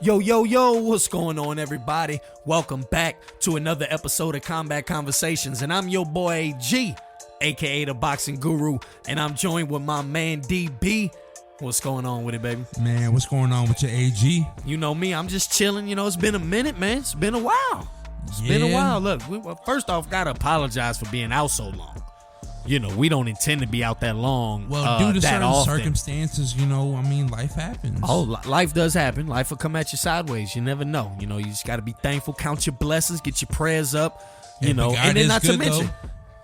Yo, yo, yo, what's going on, everybody? Welcome back to another episode of Combat Conversations, and I'm your boy G, aka the Boxing Guru, and I'm joined with my man DB. What's going on with it, baby? Man, what's going on with your AG? You know me, I'm just chilling. You know, it's been a minute, man. It's been a while. It's been a while. Look, first off, gotta apologize for being out so long. You know, we don't intend to be out that long. Well, due to certain circumstances, you know, I mean, life happens. Oh, life does happen. Life will come at you sideways. You never know. You know, you just got to be thankful, count your blessings, get your prayers up, you know. And then not to mention,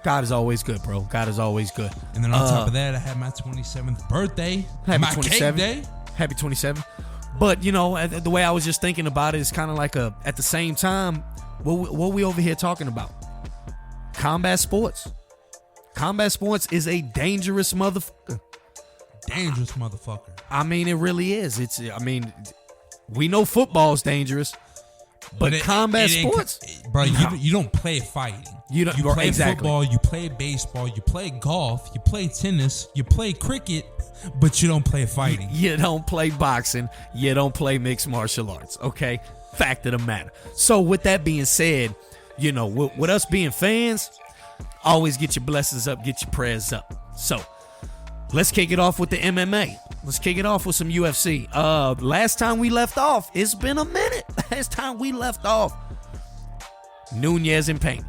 God is always good, bro. God is always good. And then on top of that, I had my 27th birthday. Happy my 27th. Cake day. Happy 27th. But, you know, the way I was just thinking about it is kind of like at the same time, what we over here talking about? Combat sports. Combat sports is a dangerous motherfucker. Dangerous motherfucker. I mean, it really is. We know football's dangerous, but combat sports, bro, you don't play fighting. You play football, you play baseball, you play golf, you play tennis, you play cricket, but you don't play fighting. You don't play boxing. You don't play mixed martial arts. Okay, fact of the matter. So with that being said, you know, with us being fans, always get your blessings up, get your prayers up. So, let's kick it off with the MMA. Let's kick it off with some UFC. Last time we left off, it's been a minute. Last time we left off, Nunez and Pena.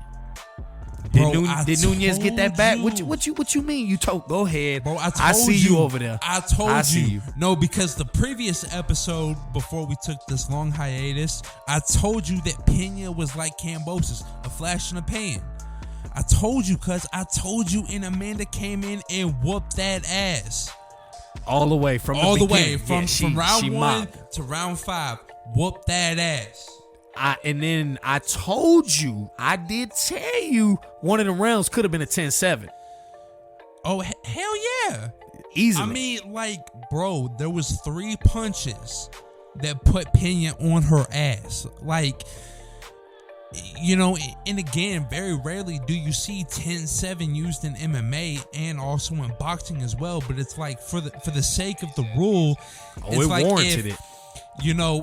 Did Nunez get that back? What you mean? Go ahead. Bro, I see you over there. I told you. No, because the previous episode before we took this long hiatus, I told you that Pena was like Kambosos, a flash in the pan. I told you, and Amanda came in and whooped that ass. All the way from round one to round 5, whooped that ass. And then I told you, I did tell you, one of the rounds could have been a 10-7. Oh, hell yeah. Easily. I mean, like, bro, there was 3 punches that put Pena on her ass. Like, you know, and again, very rarely do you see 10-7 used in MMA and also in boxing as well. But it's like for the sake of the rule, it's it like warranted it. You know,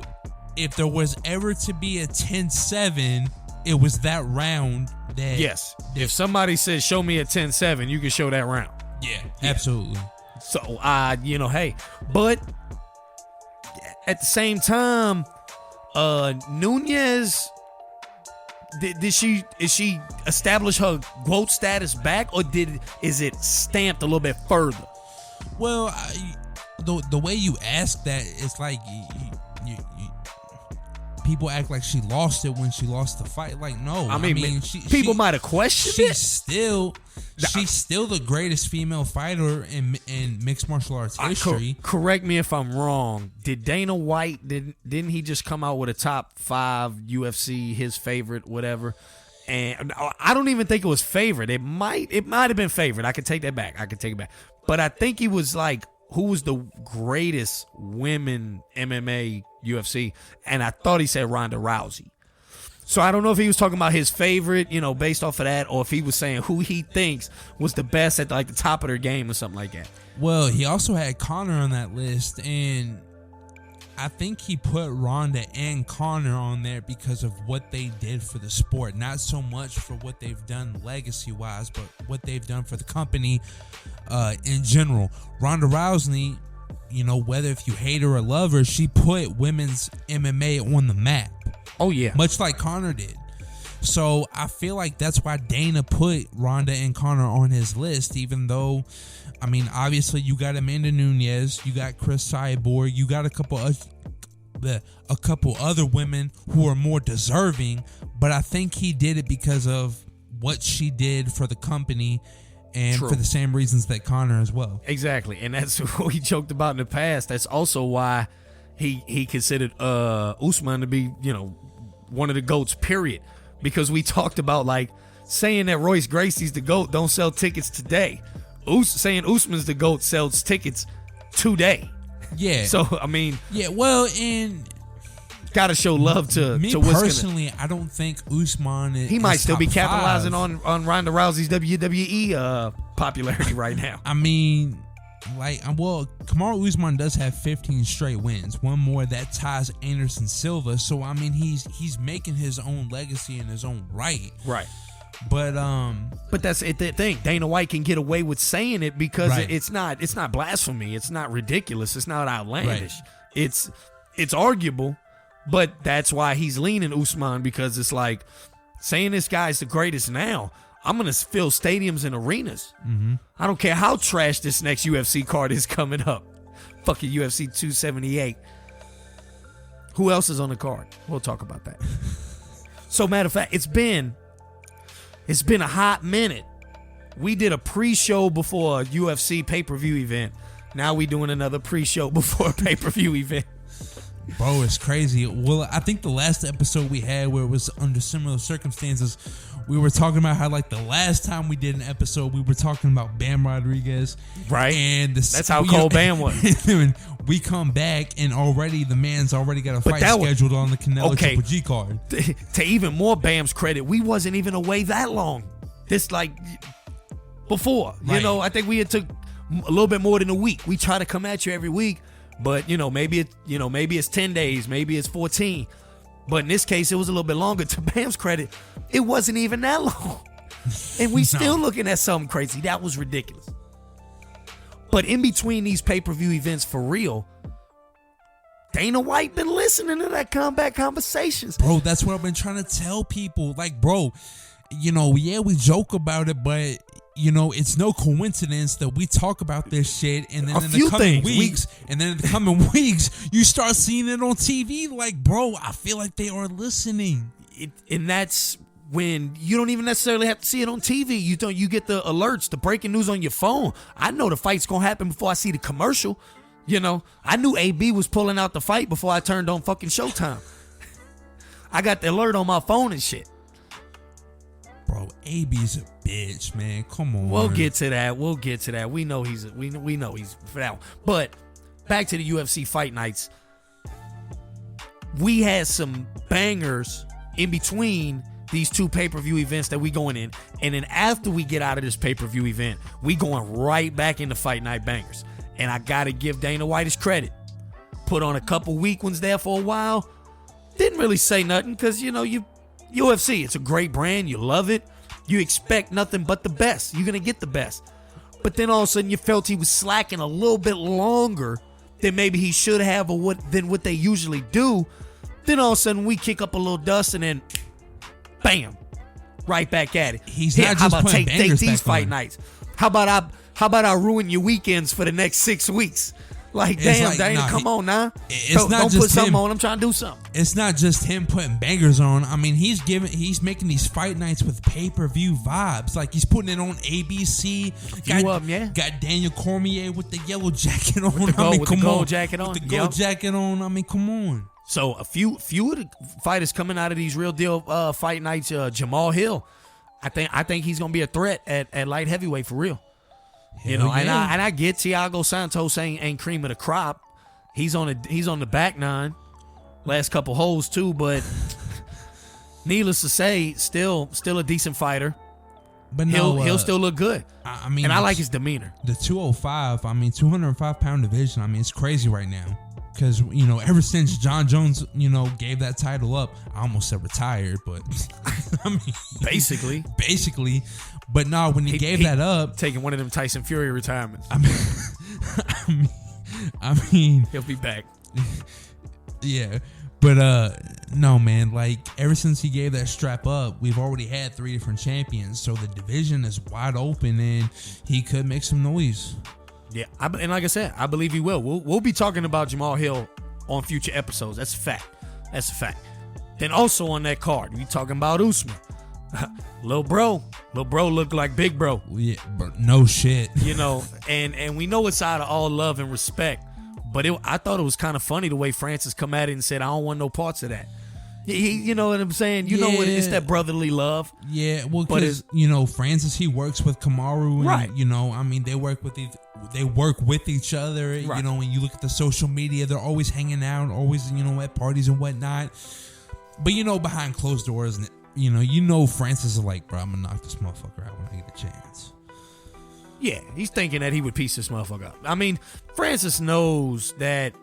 if there was ever to be a 10-7, it was that round. Yes. If somebody says show me a 10-7, you can show that round. Yeah, absolutely. So you know, hey, but at the same time, Nunez. Is she establish her GWOAT status back, or is it stamped a little bit further? Well, the way you ask that, it's like you people act like she lost it when she lost the fight. Like, no, I mean people might have questioned it. She's still the greatest female fighter in mixed martial arts history. Correct me if I'm wrong. Did Dana White didn't he just come out with a top 5 UFC, his favorite, whatever? And I don't even think it was favorite. It might have been favorite. I could take that back. But I think he was like, who was the greatest women MMA UFC? And I thought he said Ronda Rousey. So I don't know if he was talking about his favorite, you know, based off of that, or if he was saying who he thinks was the best at like the top of their game or something like that. Well, he also had Conor on that list, and I think he put Ronda and Conor on there because of what they did for the sport. Not so much for what they've done legacy-wise, but what they've done for the company in general. Ronda Rousey, you know, whether if you hate her or love her, she put women's MMA on the map. Oh, yeah. Much like Conor did. So I feel like that's why Dana put Ronda and Conor on his list, even though, I mean, obviously you got Amanda Nunez, you got Chris Cyborg, you got a couple other women who are more deserving, but I think he did it because of what she did for the company and for the same reasons that Conor as well. Exactly, and that's what he joked about in the past. That's also why he considered Usman to be, you know, one of the GOATs, period. Because we talked about, like, saying that Royce Gracie's the GOAT don't sell tickets today. Saying Usman's the GOAT sells tickets today. Yeah. So, I mean... Yeah, well, and... Gotta show love to me personally. I don't think Usman he might still be capitalizing 5. on Ronda Rousey's WWE popularity right now. I mean, Kamaru Usman does have 15 straight wins, one more that ties Anderson Silva. So I mean, he's making his own legacy in his own right. Right. But that's the thing. Dana White can get away with saying it because Right. it's not blasphemy. It's not ridiculous. It's not outlandish. Right. It's arguable, but that's why he's leaning Usman, because it's like saying this guy's the greatest now. I'm gonna fill stadiums and arenas. Mm-hmm. I don't care how trash this next UFC card is coming up. Fucking UFC 278. Who else is on the card? We'll talk about that. So matter of fact, it's been a hot minute. We did a pre-show before a UFC pay-per-view event. Now we doing another pre-show before a pay-per-view event. Bro, it's crazy. Well, I think the last episode we had where it was under similar circumstances, we were talking about how like the last time we did an episode, we were talking about Bam Rodriguez. Right. And that's how cold Bam was. We come back and already the man's already got a fight scheduled on the Canelo Triple G card. To even more Bam's credit, we wasn't even away that long. This like before. Right. You know, I think we had took a little bit more than a week. We try to come at you every week, but maybe it's 10 days, maybe it's 14. But in this case, it was a little bit longer. To Bam's credit, it wasn't even that long. And we still looking at something crazy. That was ridiculous. But in between these pay-per-view events, for real, Dana White been listening to that Combat Conversations. Bro, that's what I've been trying to tell people. Like, bro, we joke about it, but it's no coincidence that we talk about this shit, and then in the coming weeks, you start seeing it on TV. Like, bro, I feel like they are listening. And that's when you don't even necessarily have to see it on TV. You get the alerts, the breaking news on your phone. I know the fight's gonna happen before I see the commercial. I knew AB was pulling out the fight before I turned on fucking Showtime. I got the alert on my phone and shit. Bro, AB's a bitch, man. Come on. We'll get to that. We know he's for that one. But back to the UFC fight nights. We had some bangers in between these two pay-per-view events that we going in. And then after we get out of this pay-per-view event, we going right back into fight night bangers. And I got to give Dana White his credit. Put on a couple weak ones there for a while. Didn't really say nothing because, UFC, it's a great brand. You love it. You expect nothing but the best. You're going to get the best. But then all of a sudden you felt he was slacking a little bit longer than maybe he should have than what they usually do. Then all of a sudden we kick up a little dust and then bam, right back at it. He's not just putting bangers take these back fight on. Nights. How about I ruin your weekends for the next 6 weeks? Like, damn, Dana, come on now. Don't put something on. I'm trying to do something. It's not just him putting bangers on. I mean, he's making these fight nights with pay-per-view vibes. Like, he's putting it on ABC. Got Daniel Cormier with the yellow jacket on. With the gold jacket on. With the gold jacket on. I mean, come on. So a few of the fighters coming out of these real deal fight nights. Jamal Hill, I think he's gonna be a threat at light heavyweight for real. And I get Thiago Santos ain't cream of the crop. He's on the back nine, last couple holes too. But needless to say, still a decent fighter. But he'll still look good. I mean, and I like his demeanor. The 205, I mean, 205-pound division. I mean, it's crazy right now. Because, ever since John Jones, gave that title up, I almost said retired, but I mean, basically. But no, when he gave that up, taking one of them Tyson Fury retirements. I mean, he'll be back. Yeah, but no, man. Like, ever since he gave that strap up, we've already had 3 different champions, so the division is wide open, and he could make some noise. Yeah, and like I said, I believe he will. We'll be talking about Jamal Hill on future episodes. That's a fact. Then also on that card, we talking about Usman. Lil bro looked like big bro. Yeah, but no shit. And we know it's out of all love and respect. But I thought it was kind of funny the way Francis come at it and said, I don't want no parts of that. You know what I'm saying? You know what? It's that brotherly love. Yeah, well, because Francis, he works with Kamaru, and right. I mean, they work with each other. Right. When you look at the social media, they're always hanging out, always at parties and whatnot. But behind closed doors, and Francis is like, bro, I'm gonna knock this motherfucker out when I get a chance. Yeah, he's thinking that he would piece this motherfucker up. I mean, Francis knows that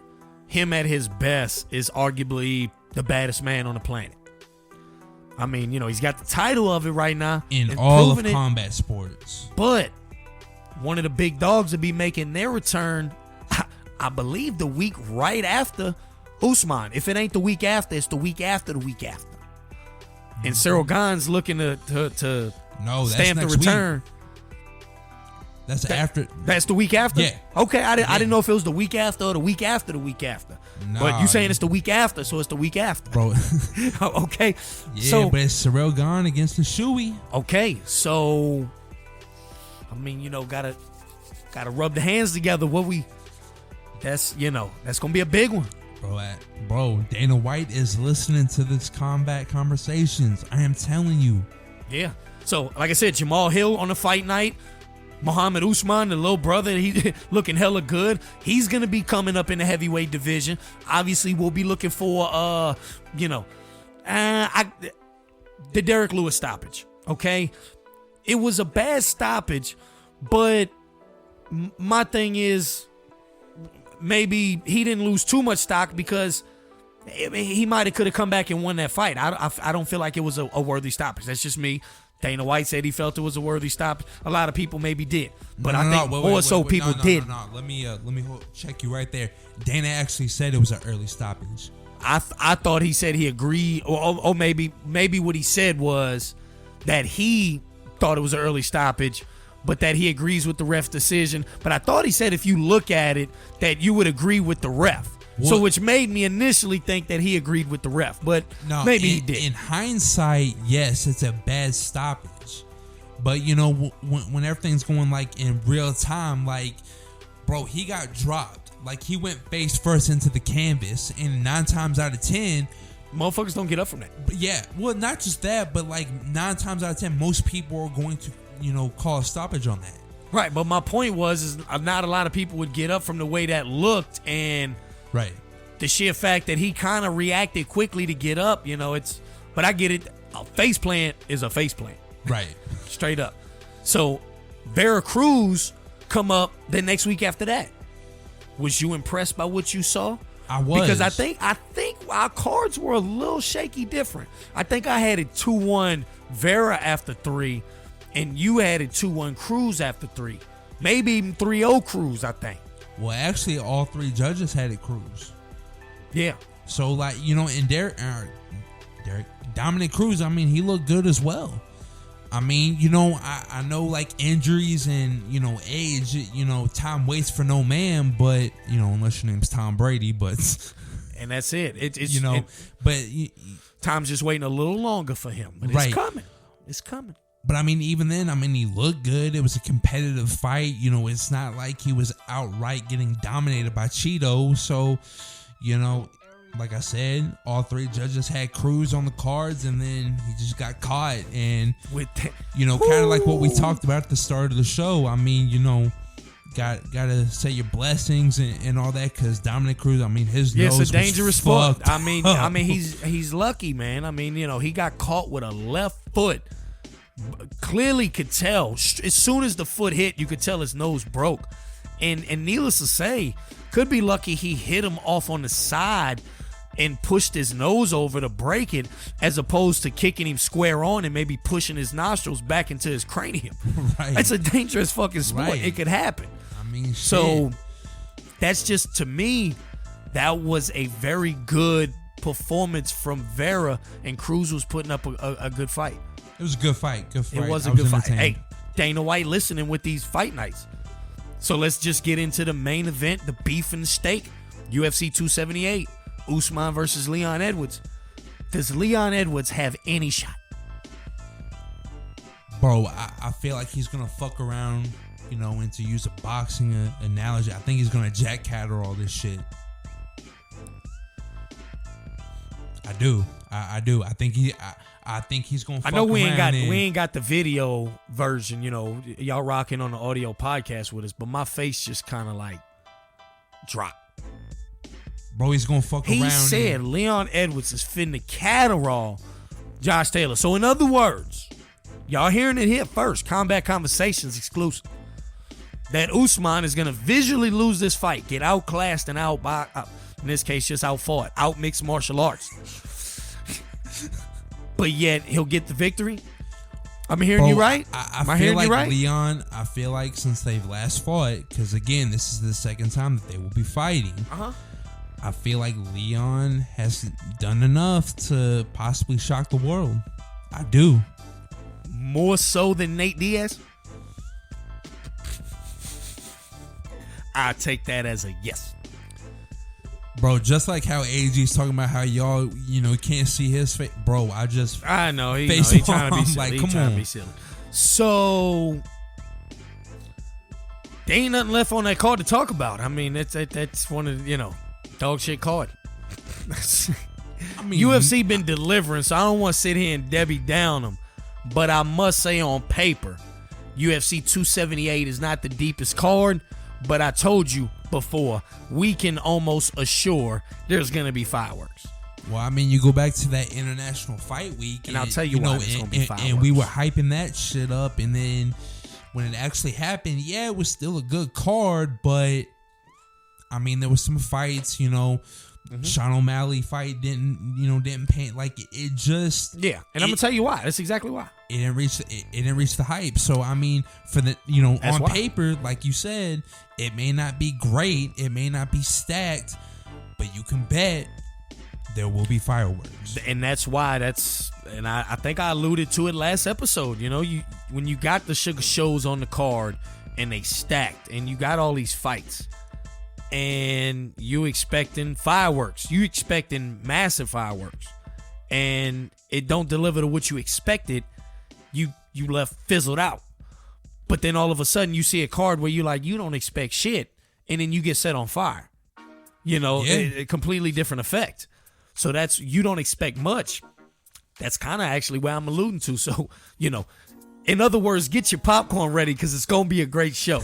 him at his best is arguably the baddest man on the planet. I mean, he's got the title of it right now. In all of combat sports. But one of the big dogs will be making their return, I believe, the week right after Usman. If it ain't the week after, it's the week after the week after. And Cyril Gane's looking to stamp the return. Week. That's after. That's the week after? Yeah. Okay, I didn't know if it was the week after or the week after the week after. Nah, but you saying it's the week after, so it's the week after. Bro. Okay. Yeah, but it's Cyril Gane against the Shoey. Okay, so I mean, gotta rub the hands together. That's gonna be a big one. Bro, Dana White is listening to this combat conversations. I am telling you. Yeah. So, like I said, Jamal Hill on the fight night. Muhammad Usman, the little brother, he looking hella good. He's going to be coming up in the heavyweight division. Obviously, we'll be looking for, the Derek Lewis stoppage, okay? It was a bad stoppage, but my thing is maybe he didn't lose too much stock because he could have come back and won that fight. I don't feel like it was a worthy stoppage. That's just me. Dana White said he felt it was a worthy stop. A lot of people maybe did, but I think more so people did. No. Let me check you right there. Dana actually said it was an early stoppage. I thought he said he agreed, or maybe what he said was that he thought it was an early stoppage, but that he agrees with the ref's decision. But I thought he said if you look at it, that you would agree with the ref. What? So which made me initially think that he agreed with the ref, but no, maybe he did. In hindsight, yes, it's a bad stoppage. But, when everything's going, like, in real time, like, bro, he got dropped. Like, he went face first into the canvas, and 9 times out of 10... motherfuckers don't get up from that. Yeah, well, not just that, but, like, 9 times out of 10, most people are going to, call a stoppage on that. Right, but my point is not a lot of people would get up from the way that looked, and... Right. The sheer fact that he kind of reacted quickly to get up, but I get it. A face plant is a face plant. Right. Straight up. So, Vera Cruz come up the next week after that. Was you impressed by what you saw? I was. Because I think our cards were a little shaky different. I think I had it 2-1 Vera after 3, and you had it 2-1 Cruz after 3. Maybe even 3-0 Cruz, I think. Well, actually, all 3 judges had it Cruz. Yeah. So, like, and Dominic Cruz, I mean, he looked good as well. I mean, I know, like, injuries and, age, time waits for no man, but, unless your name's Tom Brady, but... And that's it. It's but... Time's just waiting a little longer for him. But right. It's coming. It's coming. But, I mean, even then, he looked good. It was a competitive fight. It's not like he was outright getting dominated by Cheeto. So, like I said, all 3 judges had Cruz on the cards, and then he just got caught. And, kind of like what we talked about at the start of the show. I mean, got to say your blessings and all that, because Dominic Cruz, his nose it's a dangerous sport. I mean, he's lucky, man. I mean, he got caught with a left foot. Clearly could tell as soon as the foot hit, you could tell his nose broke, and needless to say, could be lucky he hit him off on the side and pushed his nose over to break it, as opposed to kicking him square on and maybe pushing his nostrils back into his cranium. Right. That's a dangerous fucking sport. Right. It could happen. Shit. So that's just, to me, that was a very good performance from Vera, and Cruz was putting up a good fight. It was a good fight. It was a good fight. Hey, Dana White listening with these fight nights. So let's just get into the main event, the beef and the steak. UFC 278, Usman versus Leon Edwards. Does Leon Edwards have any shot? Bro, I feel like he's going to fuck around, and to use a boxing analogy, I think he's going to Jack Catterall all this shit. I do. I do. I think he's gonna. I know we ain't got the video version. Y'all rocking on the audio podcast with us, but my face just kind of like dropped. Bro, he's gonna fuck around. He said Leon Edwards is finna Catterall Josh Taylor. So in other words, y'all hearing it here first. Combat Conversations exclusive. that Usman is going to visually lose this fight, get outclassed and in this case, just outfought, out mixed martial arts. But yet, he'll get the victory. I'm hearing you right? I feel like Leon, I feel like since they've last fought, because again, this is the second time that they will be fighting. I feel like Leon has done enough to possibly shock the world. I do. More so than Nate Diaz? I take that as a yes. Bro, just like how AG's talking about how y'all, can't see his face. Bro, I know. He trying to be silly. Like, come on. Be silly. So, there ain't nothing left on that card to talk about. I mean, that's one of the, dog shit card. UFC been delivering, so I don't want to sit here and Debbie down them. But I must say on paper, UFC 278 is not the deepest card. But I told you before, we can almost assure there's going to be fireworks. Well, you go back to that International Fight Week. And I'll tell you why there's going to be fireworks. And we were hyping that shit up. And then when it actually happened, yeah, it was still a good card. But, there was some fights, Sean O'Malley fight didn't paint like it just. Yeah, and I'm going to tell you why. That's exactly why. It didn't reach the hype. So for the That's on why. paper, like you said, it may not be great, it may not be stacked, but you can bet there will be fireworks. And that's why and I think I alluded to it last episode. When you got the sugar shows on the card and they stacked and you got all these fights and you expecting fireworks, you expecting massive fireworks, and it don't deliver to what you expected, you left fizzled out. But then all of a sudden you see a card where you don't expect shit, and then you get set on fire. A completely different effect. So you don't expect much. That's kind of actually where I'm alluding to. So, in other words, get your popcorn ready because it's going to be a great show.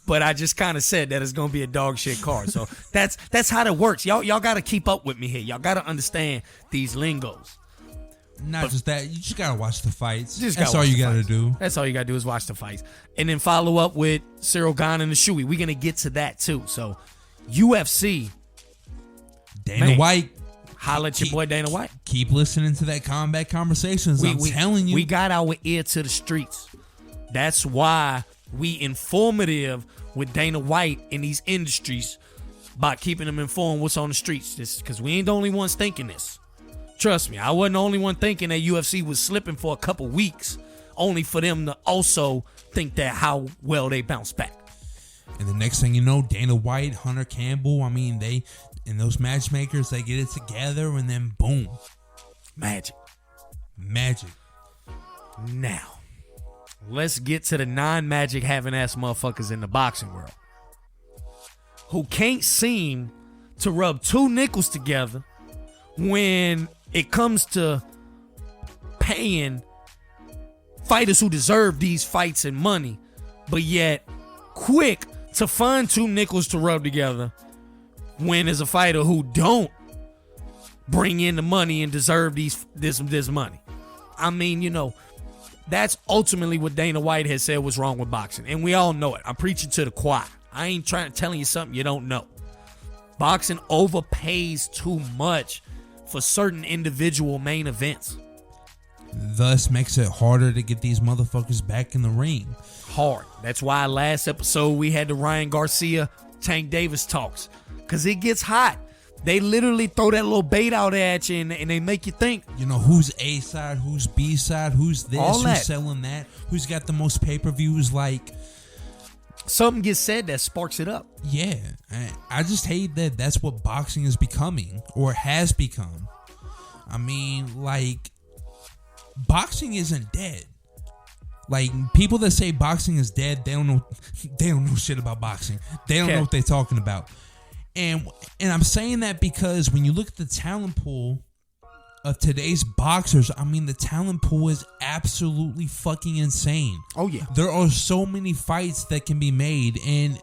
But I just kind of said that it's going to be a dog shit card. So that's how that works. Y'all got to keep up with me here. Y'all got to understand these lingos. Not just that, you just gotta watch the fights. That's all you gotta do. That's all you gotta do is watch the fights. And then follow up with Cyril Gane and the Shui. We're gonna get to that too. So, UFC. Dana White. Holla at your boy Dana White. Keep listening to that Combat Conversations. I'm telling you. We got our ear to the streets. That's why we informative with Dana White in these industries by keeping them informed what's on the streets. This because we ain't the only ones thinking this. Trust me, I wasn't the only one thinking that UFC was slipping for a couple weeks, only for them to also think that how well they bounce back. And the next thing you know, Dana White, Hunter Campbell, they and those matchmakers, they get it together, and then boom, magic. Now, let's get to the non-magic having ass motherfuckers in the boxing world who can't seem to rub two nickels together when it comes to paying fighters who deserve these fights and money, but yet quick to find two nickels to rub together when there's a fighter who don't bring in the money and deserve this money. That's ultimately what Dana White has said was wrong with boxing, and we all know it. I'm preaching to the choir. I ain't telling you something you don't know. Boxing overpays too much for certain individual main events. Thus makes it harder to get these motherfuckers back in the ring. Hard. That's why last episode we had the Ryan Garcia, Tank Davis talks. Because it gets hot. They literally throw that little bait out at you and they make you think. Who's A side, who's B side, who's this, all that. Who's selling that, who's got the most pay-per-views, something gets said that sparks it up. Yeah, I just hate that that's what boxing is becoming or has become. Boxing isn't dead. People that say boxing is dead, they don't know shit about boxing. They don't know what they're talking about. And I'm saying that because when you look at the talent pool of today's boxers, the talent pool is absolutely fucking insane. Oh, yeah. There are so many fights that can be made, and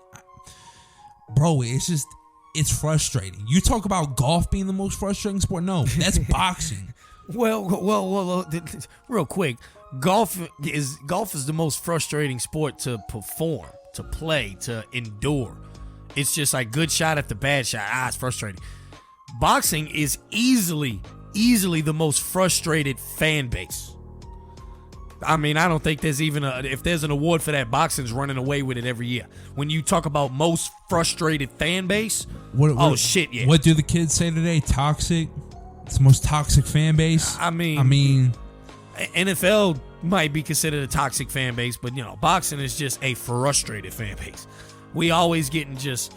bro, it's frustrating. You talk about golf being the most frustrating sport. No, that's boxing. Well, real quick, golf is the most frustrating sport to to play, to endure. It's just like good shot after bad shot. It's frustrating. Boxing is easily the most frustrated fan base. I mean, I don't think there's even if there's an award for that, boxing's running away with it every year. When you talk about most frustrated fan base, shit, yeah. What do the kids say today? Toxic? It's the most toxic fan base? I mean, NFL might be considered a toxic fan base, but, boxing is just a frustrated fan base. We always getting just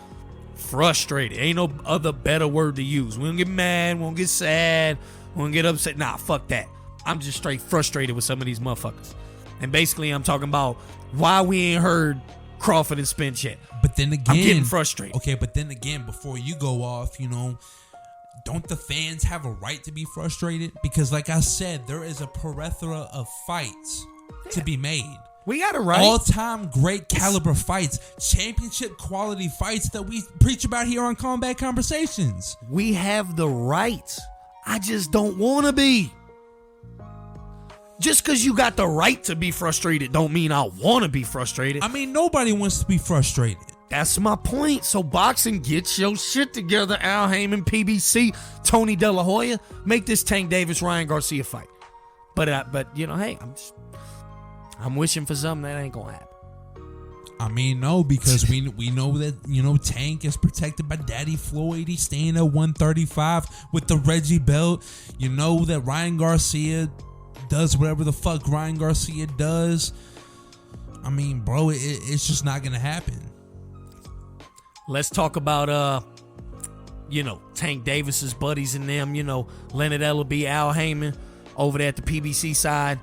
frustrated. Ain't no other better word to use. We don't get mad. We don't get sad. We don't get upset. Nah, fuck that. I'm just straight frustrated with some of these motherfuckers. And basically, I'm talking about why we ain't heard Crawford and Spence yet. But then again, I'm getting frustrated. Okay, but then again, before you go off, don't the fans have a right to be frustrated? Because like I said, there is a plethora of fights to be made. We got it right. All-time great caliber fights, championship quality fights that we preach about here on Combat Conversations. We have the right. I just don't want to be. Just because you got the right to be frustrated don't mean I want to be frustrated. I mean, nobody wants to be frustrated. That's my point. So boxing, get your shit together. Al Heyman, PBC, Tony De La Hoya. Make this Tank Davis, Ryan Garcia fight. But hey, I'm wishing for something that ain't going to happen. I mean, no, because we know that, Tank is protected by Daddy Floyd. He's staying at 135 with the Reggie belt. You know that Ryan Garcia does whatever the fuck Ryan Garcia does. I mean, bro, it's just not gonna happen. Let's talk about Tank Davis's buddies and them, Leonard Ellaby, Al Heyman over there at the PBC side.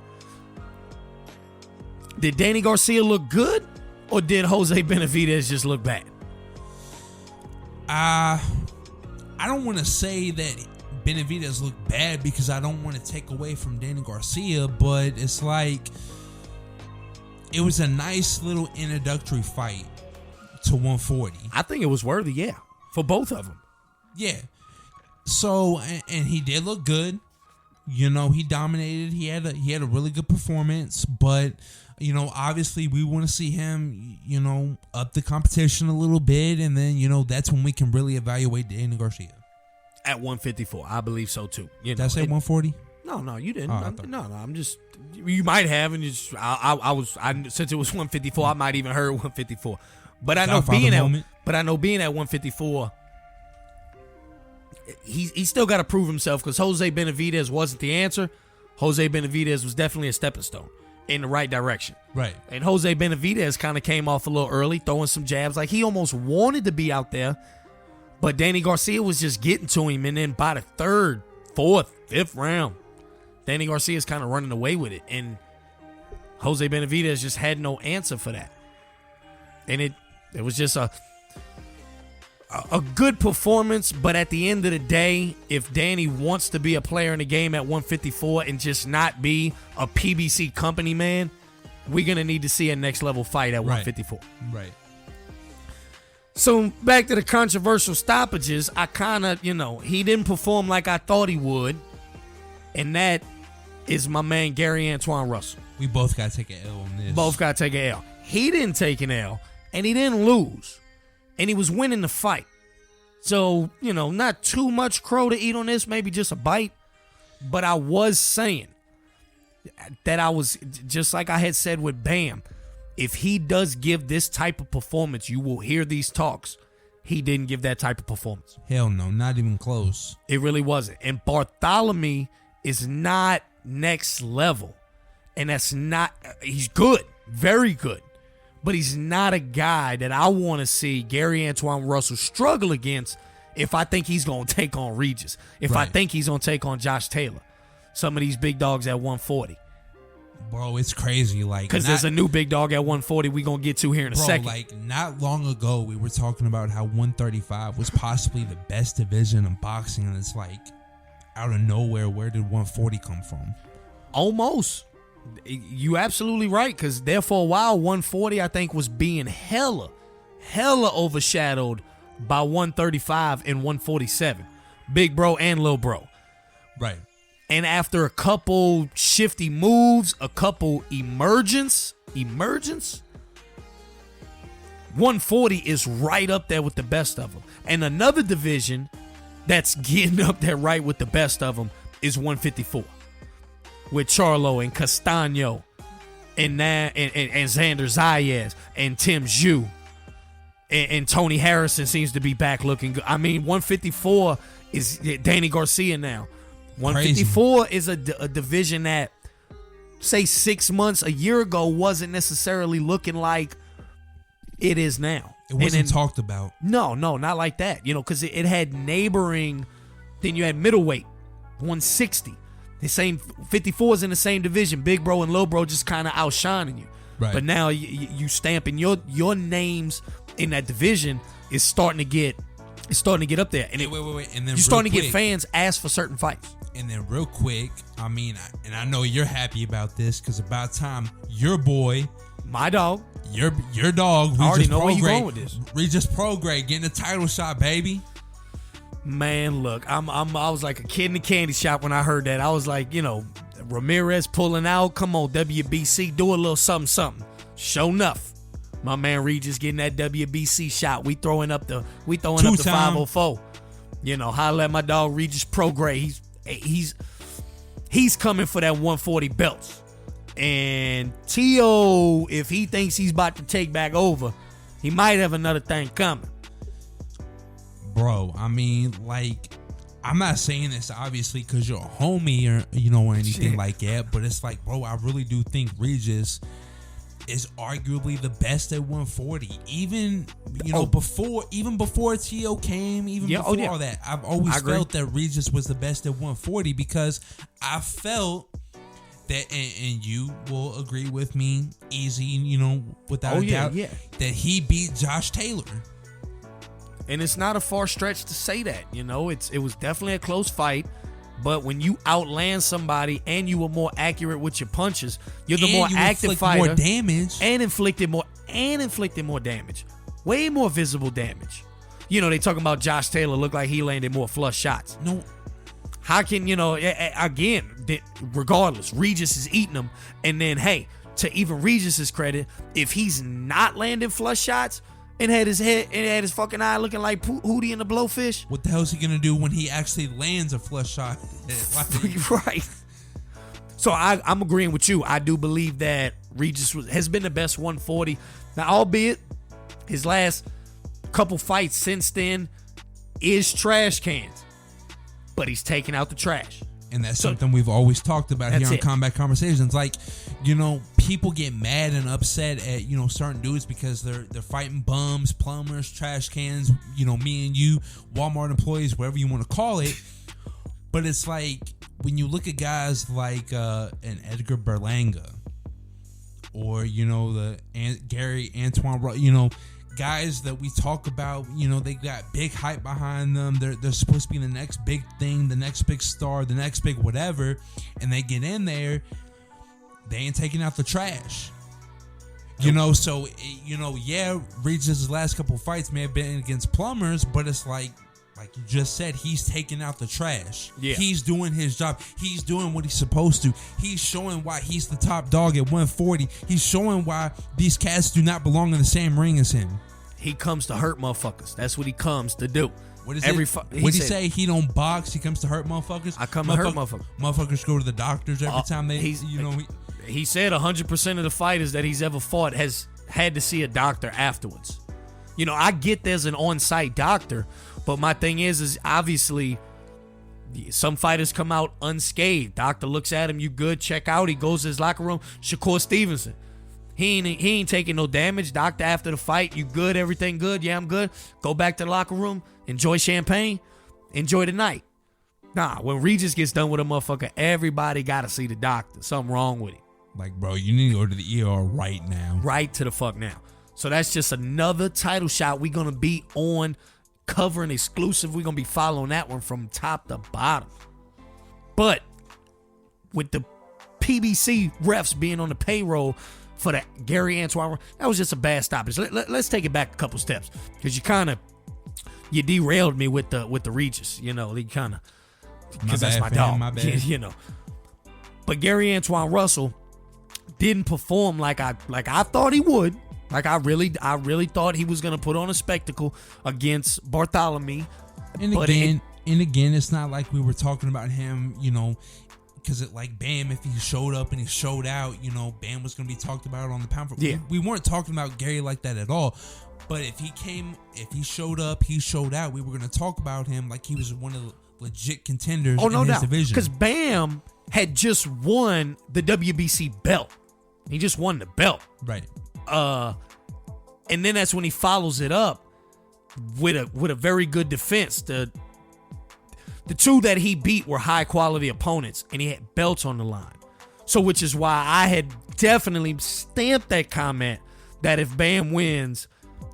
Did Danny Garcia look good, or did Jose Benavidez just look bad? I don't want to say that Benavidez looked bad because I don't want to take away from Danny Garcia, but it's like it was a nice little introductory fight to 140. I think it was worthy, yeah, for both of them. Yeah. So, and he did look good. He dominated. He had a really good performance, but obviously we want to see him, up the competition a little bit, and then that's when we can really evaluate Danny Garcia. At 154, I believe so too. Did I say 140? No, you didn't. I'm just. You might have, and just since it was 154, I might even heard 154. But I know being at 154, he still got to prove himself because Jose Benavidez wasn't the answer. Jose Benavidez was definitely a stepping stone in the right direction. Right. And Jose Benavidez kind of came off a little early, throwing some jabs, like he almost wanted to be out there. But Danny Garcia was just getting to him, and then by the third, fourth, fifth round, Danny Garcia's kind of running away with it, and Jose Benavidez just had no answer for that. And it was just a good performance, but at the end of the day, if Danny wants to be a player in the game at 154 and just not be a PBC company man, we're going to need to see a next level fight at 154. Right. So back to the controversial stoppages, I kind of, he didn't perform like I thought he would. And that is my man, Gary Antoine Russell. We both got to take an L on this. Both got to take an L. He didn't take an L, and he didn't lose. And he was winning the fight. So, not too much crow to eat on this, maybe just a bite. But I was saying that I was, just like I had said with Bam, if he does give this type of performance, you will hear these talks. He didn't give that type of performance. Hell no, not even close. It really wasn't. And Bartholomew is not next level. And that's not, he's good, very good. But he's not a guy that I want to see Gary Antoine Russell struggle against if I think he's going to take on Regis. If I think he's going to take on Josh Taylor. Some of these big dogs at 140. Bro, it's crazy. Because there's a new big dog at 140 we going to get to here in a second. Not long ago, we were talking about how 135 was possibly the best division in boxing. And it's out of nowhere, where did 140 come from? Almost. You absolutely right, because there for a while, 140, I think, was being hella overshadowed by 135 and 147. Big bro and little bro. Right. And after a couple shifty moves, a couple emergence, 140 is right up there with the best of them. And another division that's getting up there right with the best of them is 154 with Charlo and Castaño and Xander Zayas and Tim Zhu and Tony Harrison seems to be back looking good. I mean, 154 is Danny Garcia now. 154 is a division that, say, 6 months, a year ago, wasn't necessarily looking like it is now. It wasn't talked about. No, not like that. Because it had neighboring. Then you had middleweight, 160. The same 54s in the same division. Big Bro and Lil Bro just kind of outshining you. Right. But now you stamping your names in that division is starting to get up there. And wait. And then you're starting to get fans ask for certain fights. And then real quick, I mean, and I know you're happy about this because about time your boy, my dog, your dog, I already know where you going with this. Regis Prograis getting a title shot, baby. Man, look, I was like a kid in the candy shop when I heard that. I was like, Ramirez pulling out. Come on, WBC, do a little something. Sure enough, my man Regis getting that WBC shot. We throwing up the 504. Holla at my dog Regis Prograis. He's coming for that 140 belts. And Tio, if he thinks he's about to take back over, he might have another thing coming. Bro, I mean, like, I'm not saying this obviously because you're a homie or anything like that, but it's like, bro, I really do think Regis is arguably the best at 140. Even before Tio came, before all that, I've always felt that Regis was the best at 140 because I felt that, and you will agree with me, easy, without a doubt, that he beat Josh Taylor. And it's not a far stretch to say that, it was definitely a close fight. But when you outland somebody and you were more accurate with your punches, you're the more active fighter. More damage. And inflicted more damage. Way more visible damage. They talking about Josh Taylor looked like he landed more flush shots. No. How can, again, regardless, Regis is eating them. And then, hey, to even Regis's credit, if he's not landing flush shots, and had his fucking eye looking like Hootie in the Blowfish. What the hell is he gonna do when he actually lands a flush shot? Right. So I'm agreeing with you. I do believe that Regis has been the best 140. Now, albeit his last couple fights since then is trash cans, but he's taking out the trash. And that's something we've always talked about here on Combat Conversations. Like, people get mad and upset at, certain dudes because they're fighting bums, plumbers, trash cans, me and you, Walmart employees, whatever you want to call it. But it's like, when you look at guys like an Edgar Berlanga or, the Gary Antoine, guys that we talk about, they got big hype behind them. They're supposed to be the next big thing, the next big star, the next big whatever. And they get in there, they ain't taking out the trash. So, Regis' last couple fights may have been against plumbers, but it's like you just said, he's taking out the trash. Yeah. He's doing his job. He's doing what he's supposed to. He's showing why he's the top dog at 140. He's showing why these cats do not belong in the same ring as him. He comes to hurt motherfuckers. That's what he comes to do. What is it? What did he say? He don't box. He comes to hurt motherfuckers. I come to hurt motherfuckers. Motherfuckers go to the doctors every time they. He said 100% of the fighters that he's ever fought has had to see a doctor afterwards. I get there's an on-site doctor, but my thing is obviously some fighters come out unscathed. Doctor looks at him, you good, check out. He goes to his locker room. Shakur Stevenson, he ain't taking no damage. Doctor after the fight, you good, everything good? Yeah, I'm good. Go back to the locker room, enjoy champagne, enjoy the night. Nah, when Regis gets done with a motherfucker, everybody got to see the doctor. Something wrong with him. Like, bro, you need to go to the ER right now. Right to the fuck now. So that's just another title shot we're going to be on covering exclusive. We're going to be following that one from top to bottom. But with the PBC refs being on the payroll for that Gary Antoine, that was just a bad stoppage. Let's take it back a couple steps because you derailed me with the Regis. Because that's my dog. My bad. But Gary Antoine Russell didn't perform like I thought he would. Like, I really thought he was going to put on a spectacle against Bartholomew. And again, it's not like we were talking about him, because like Bam, if he showed up and he showed out, Bam was going to be talked about on the pound for. Yeah. We weren't talking about Gary like that at all. But if he showed up, he showed out, we were going to talk about him like he was one of the legit contenders in his division. Because Bam had just won the WBC belt. He just won the belt. Right. And then that's when he follows it up with a very good defense. The two that he beat were high quality opponents, and he had belts on the line. So, which is why I had definitely stamped that comment that if Bam wins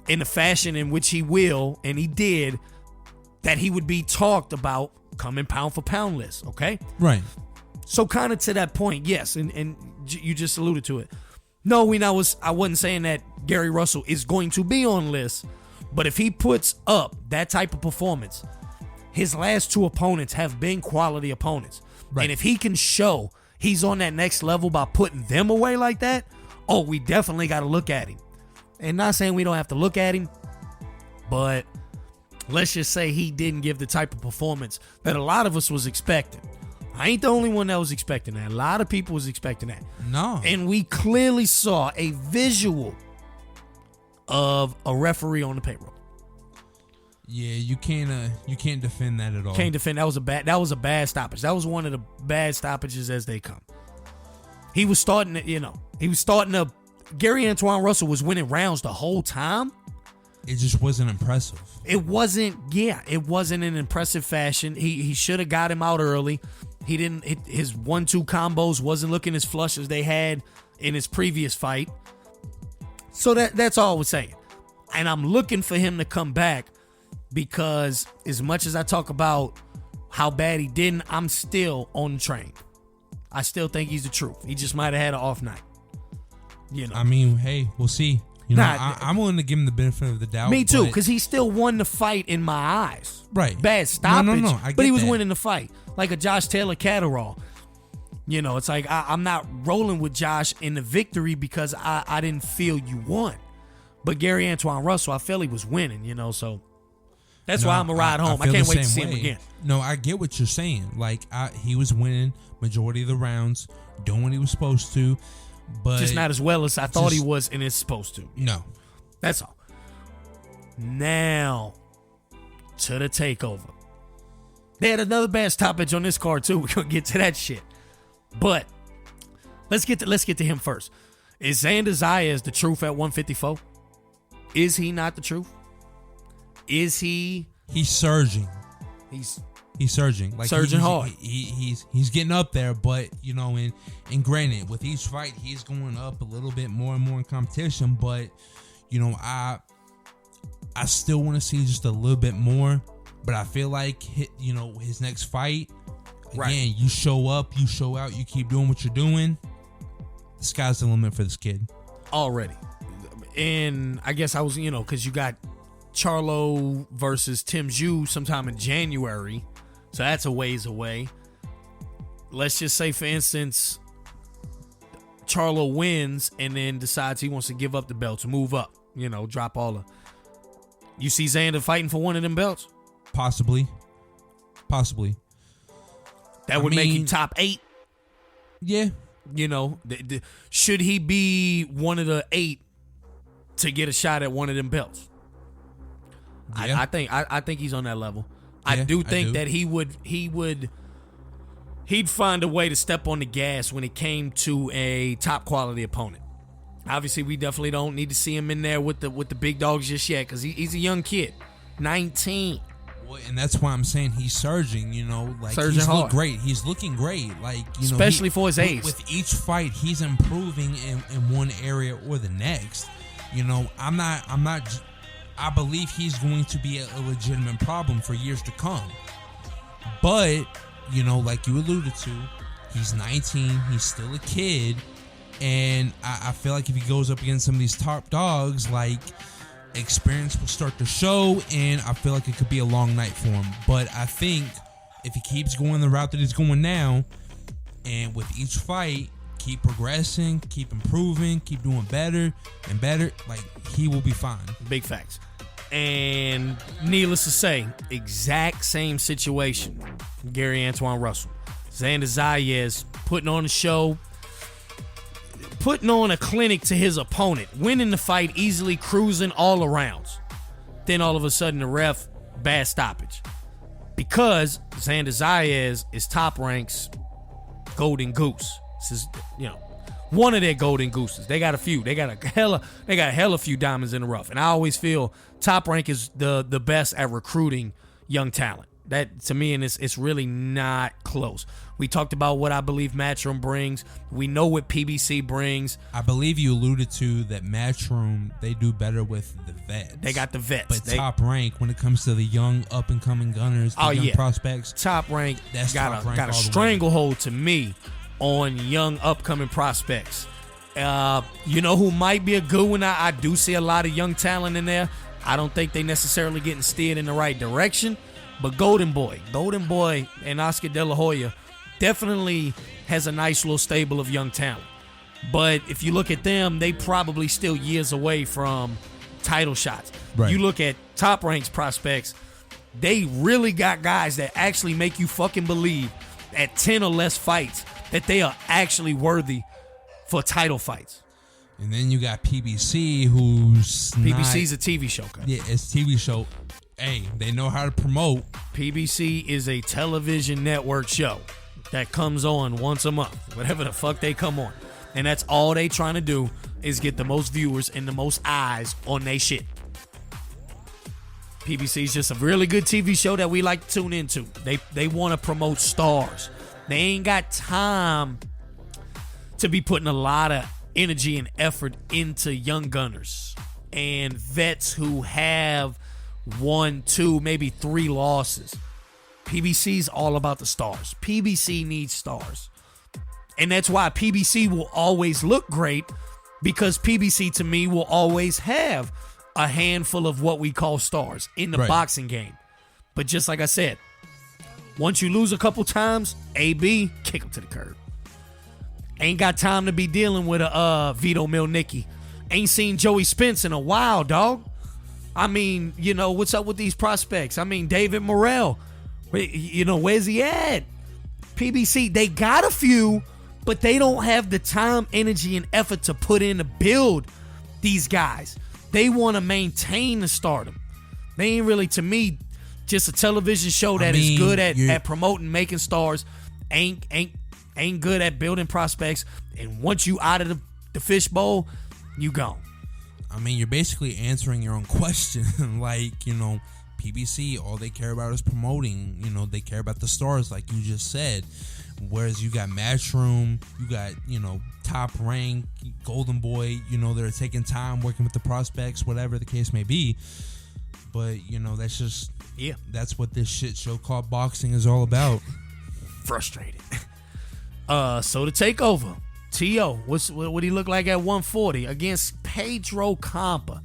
in the fashion in which he will, and he did, that he would be talked about coming pound for pound list. Okay, right. So, kind of to that point, yes, and you just alluded to it. No, I wasn't saying that Gary Russell is going to be on lists, but if he puts up that type of performance, his last two opponents have been quality opponents. Right. And if he can show he's on that next level by putting them away like that, we definitely got to look at him. And not saying we don't have to look at him, but let's just say he didn't give the type of performance that a lot of us was expecting. I ain't the only one that was expecting that. A lot of people was expecting that. No. And we clearly saw a visual of a referee on the payroll. Yeah, you can't defend that at all. Can't defend. That was a bad stoppage. That was one of the bad stoppages as they come. He was starting to, Gary Antoine Russell was winning rounds the whole time. It just wasn't impressive. It wasn't an impressive fashion. He should have got him out early. He didn't. His 1-2 combos wasn't looking as flush as they had in his previous fight. So that's all I was saying. And I'm looking for him to come back because as much as I talk about how bad he didn't, I'm still on the train. I still think he's the truth. He just might have had an off night. I mean, hey, we'll see. I'm willing to give him the benefit of the doubt. Me too, because he still won the fight in my eyes. Right. Bad stoppage, no, but he was winning the fight. Like a Josh Taylor Catterall. It's like I'm not rolling with Josh in the victory because I didn't feel you won. But Gary Antoine Russell, I felt he was winning, so that's why I'm going to ride home. I can't wait to see him again. No, I get what you're saying. Like, he was winning majority of the rounds, doing what he was supposed to. But just not as well as I thought he was and is supposed to. No. That's all. Now, to the takeover. They had another bad stoppage on this card, too. We're going to get to that shit. But let's get to him first. Is Xander Zayas the truth at 154? Is he not the truth? Is he? He's surging. He's surging. Like surging hard. He's getting up there, but and granted, with each fight he's going up a little bit more and more in competition. But I still want to see just a little bit more. But I feel like his next fight, again, right. You show up, you show out, you keep doing what you're doing. The sky's the limit for this kid. Already. And I guess I was, because you got Charlo versus Tim Zhu sometime in January. So that's a ways away. Let's just say, for instance, Charlo wins and then decides he wants to give up the belt to move up. Drop all the... You see Xander fighting for one of them belts? Possibly. That would make him top 8. Yeah. Should he be one of the 8 to get a shot at one of them belts? Yeah. I think he's on that level. Yeah, I do think that he'd find a way to step on the gas when it came to a top quality opponent. Obviously, we definitely don't need to see him in there with the big dogs just yet because he's a young kid, 19. Well, and that's why I'm saying he's surging. Surging he's hard. Great. He's looking great. Especially for his age. With each fight, he's improving in one area or the next. I believe he's going to be a legitimate problem for years to come. But, like you alluded to, he's 19. He's still a kid. And I feel like if he goes up against some of these top dogs, experience will start to show. And I feel like it could be a long night for him. But I think if he keeps going the route that he's going now, and with each fight, keep progressing, keep improving, keep doing better and better, like, he will be fine. Big facts. And needless to say, exact same situation. Gary Antoine Russell. Xander Zayas putting on a show, putting on a clinic to his opponent, winning the fight easily, cruising all arounds. Then all of a sudden the ref, bad stoppage. Because Xander Zayas is Top Rank's golden goose. This is, one of their golden gooses. They got a few. They got a hella few diamonds in the rough. And I always feel Top Rank is the best at recruiting young talent. That, to me, and it's really not close. We talked about what I believe Matchroom brings. We know what PBC brings. I believe you alluded to that Matchroom, they do better with the vets. They got the vets. But Top Rank, when it comes to the young up-and-coming gunners, the young prospects. Top Rank that's got a stranglehold to me on young upcoming prospects. You know who might be a good one? I do see a lot of young talent in there. I don't think they necessarily getting steered in the right direction. But Golden Boy and Oscar De La Hoya definitely has a nice little stable of young talent. But if you look at them, they probably still years away from title shots. Right. You look at Top Rank's prospects, they really got guys that actually make you fucking believe at 10 or less fights that they are actually worthy for title fights. And then you got PBC, who's PBC's a TV show. Yeah, it's a TV show. Hey, they know how to promote. PBC is a television network show that comes on once a month, whatever the fuck they come on. And that's all they trying to do is get the most viewers and the most eyes on they shit. PBC is just a really good TV show that we like to tune into. They want to promote stars. They ain't got time to be putting a lot of energy and effort into young gunners and vets who have 1, 2, maybe 3 losses. PBC's all about the stars. PBC needs stars. And that's why PBC will always look great, because PBC to me will always have a handful of what we call stars in the boxing game. But just like I said, once you lose a couple times, AB, kick him to the curb. Ain't got time to be dealing with a Vito Milnicki. Ain't seen Joey Spence in a while, dog. I mean, what's up with these prospects? I mean, David Morrell, where's he at? PBC, they got a few, but they don't have the time, energy, and effort to put in to build these guys. They want to maintain the stardom. They ain't really, to me, just a television show that is good at promoting, making stars. Ain't good at building prospects. And once you out of the fishbowl, you gone. I mean, you're basically answering your own question. Like, PBC, all they care about is promoting. They care about the stars, like you just said. Whereas you got Matchroom, you got, Top Rank, Golden Boy, they're taking time working with the prospects, whatever the case may be. But, that's just, that's what this shit show called boxing is all about. Frustrated. So the takeover. T.O., what he look like at 140 against Pedro Campa.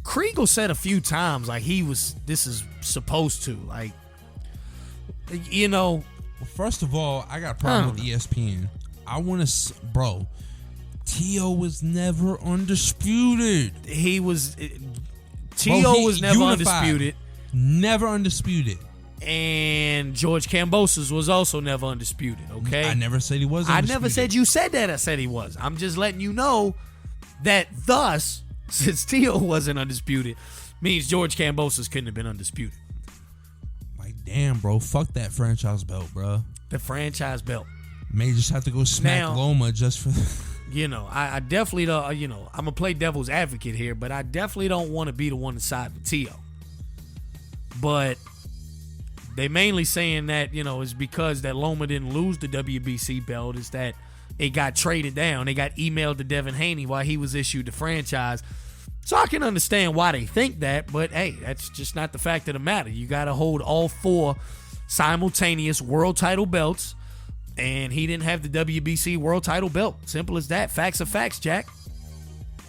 Kriegel said a few times like this is supposed to, like, Well, first of all, I got a problem with ESPN. I want to, T.O. was never undisputed. T.O. was never undisputed. Never undisputed. And George Kambosos was also never undisputed, okay? I never said he was undisputed. I never said you said that. I said he was. I'm just letting you know that thus, since T.O. wasn't undisputed, means George Kambosos couldn't have been undisputed. Like, damn, bro. Fuck that franchise belt, bro. The franchise belt. May just have to go smack Loma just for... I definitely don't, I'm going to play devil's advocate here, but I definitely don't want to be the one to side with T.O. But... they mainly saying that, it's because that Loma didn't lose the WBC belt, is that it got traded down. They got emailed to Devin Haney while he was issued the franchise. So I can understand why they think that, but hey, that's just not the fact of the matter. You got to hold all 4 simultaneous world title belts, and he didn't have the WBC world title belt. Simple as that. Facts are facts, Jack.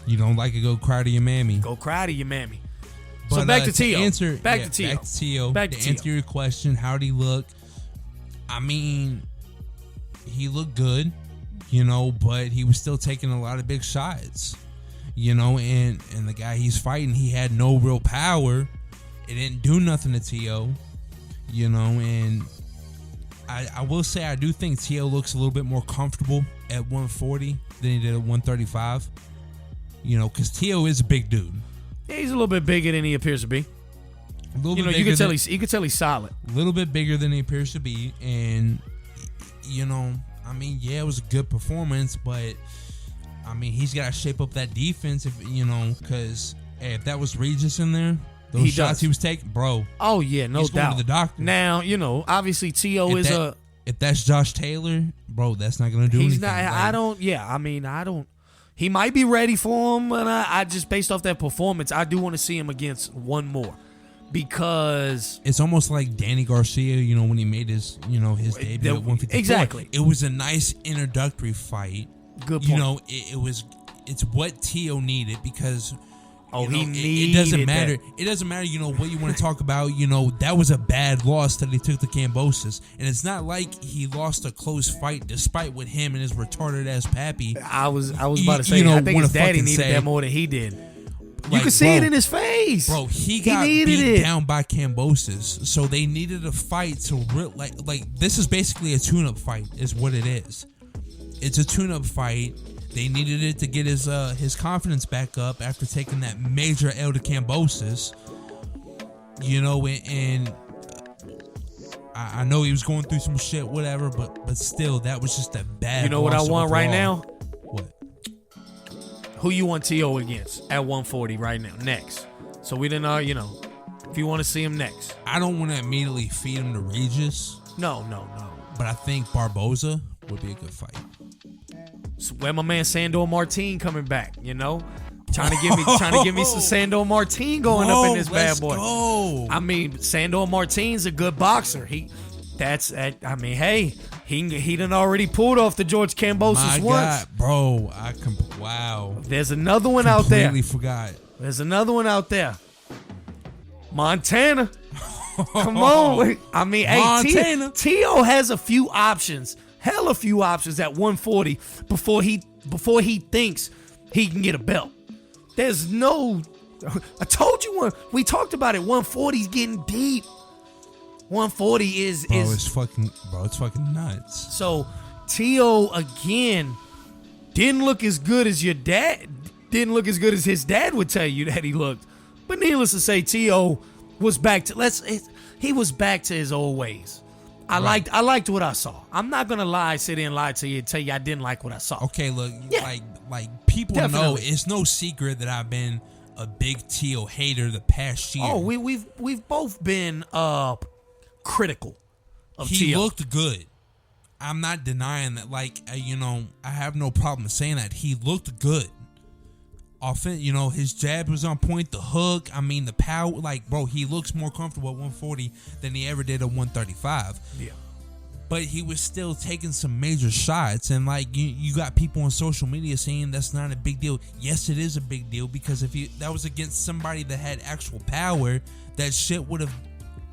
You don't like it, go cry to your mammy. Go cry to your mammy. So back to T.O. Back to T.O. To answer your question, how'd he look? I mean, he looked good. but he was still taking a lot of big shots, and the guy he's fighting, he had no real power. It didn't do nothing to Teo, and I will say I do think Teo looks a little bit more comfortable at 140 than he did at 135, because Teo is a big dude. Yeah, he's a little bit bigger than he appears to be. You can tell he's solid. A little bit bigger than he appears to be, and it was a good performance, but he's got to shape up that defense because if that was Regis in there, those shots he was taking, bro. Oh yeah, no he's doubt. Going to the doctor. Now obviously Teo if that's Josh Taylor, bro, that's not gonna do anything. Not. I don't. He might be ready for him, and I just based off that performance, I do want to see him against one more. Because it's almost like Danny Garcia, when he made his debut at 154. Exactly. It was a nice introductory fight. Good point. It's what Teo needed because he needed it doesn't matter. That. It doesn't matter, what you want to talk about. That was a bad loss that he took to Kambosos, and it's not like he lost a close fight despite what him and his retarded ass pappy. I was about to say, I think his daddy needed that more than he did. You can see it in his face. Bro, he got beat down by Kambosos, so they needed a fight to like this is basically a tune-up fight is what it is. It's a tune-up fight. They needed it to get his confidence back up after taking that major L to Kambosos. And I know he was going through some shit, whatever, but still, that was just a bad. You know what I want right now? What? Who you want Teo against at 140 right now? Next. So we didn't, if you want to see him next. I don't want to immediately feed him to Regis. No. But I think Barboza would be a good fight. So where my man Sandor Martin coming back? Trying to give me some Sandor Martin going up in this bad boy. Go. Sandor Martin's a good boxer. He done already pulled off the George Kambosos once. God, bro, wow. There's another one out there. Completely forgot. There's another one out there. Montana. Come on. Montana. Teo has a few options. Hella few options at 140 before he thinks he can get a belt. There's no. I told you when we talked about it. 140's getting deep. 140 is. It's fucking nuts. So Teo again didn't look as good as your dad. Didn't look as good as his dad would tell you that he looked. But needless to say, Teo was back to he was back to his old ways. I liked what I saw. I'm not gonna sit here and lie to you and tell you I didn't like what I saw. Okay, look, yeah. like people Definitely. know it's no secret that I've been a big Teo hater the past year. Oh, we've both been critical of Teo. He looked good. I'm not denying that. I have no problem saying that he looked good. Often, his jab was on point. The hook, the power. Bro, he looks more comfortable at 140 than he ever did at 135. Yeah. But he was still taking some major shots, and you got people on social media saying that's not a big deal. Yes, it is a big deal because if that was against somebody that had actual power, that shit would have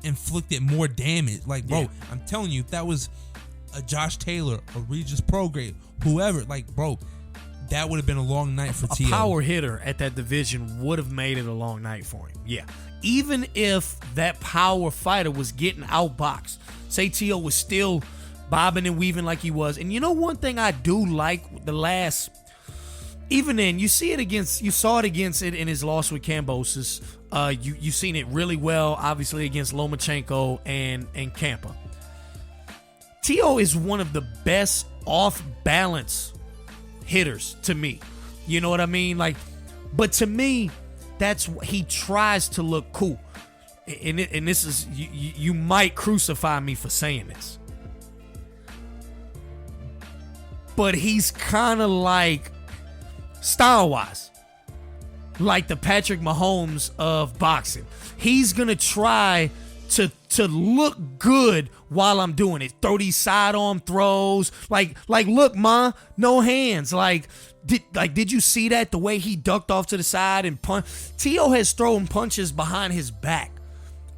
inflicted more damage. Bro, yeah. I'm telling you, if that was a Josh Taylor, a Regis Prograde, whoever, bro, that would have been a long night for Teo. A power hitter at that division would have made it a long night for him. Yeah. Even if that power fighter was getting outboxed, say Teo was still bobbing and weaving like he was. And one thing I do like even then, you saw it against it in his loss with Kambosos. You've seen it really well, obviously, against Lomachenko and Campa. Teo is one of the best off-balance hitters to me. You know what I mean? But to me, that's he tries to look cool. And this is, you might crucify me for saying this. But he's kind of style-wise, like the Patrick Mahomes of boxing. He's going to try to look good while I'm doing it. Throw these sidearm throws. Look, ma, no hands. Did you see that? The way he ducked off to the side and punched. Teo has thrown punches behind his back.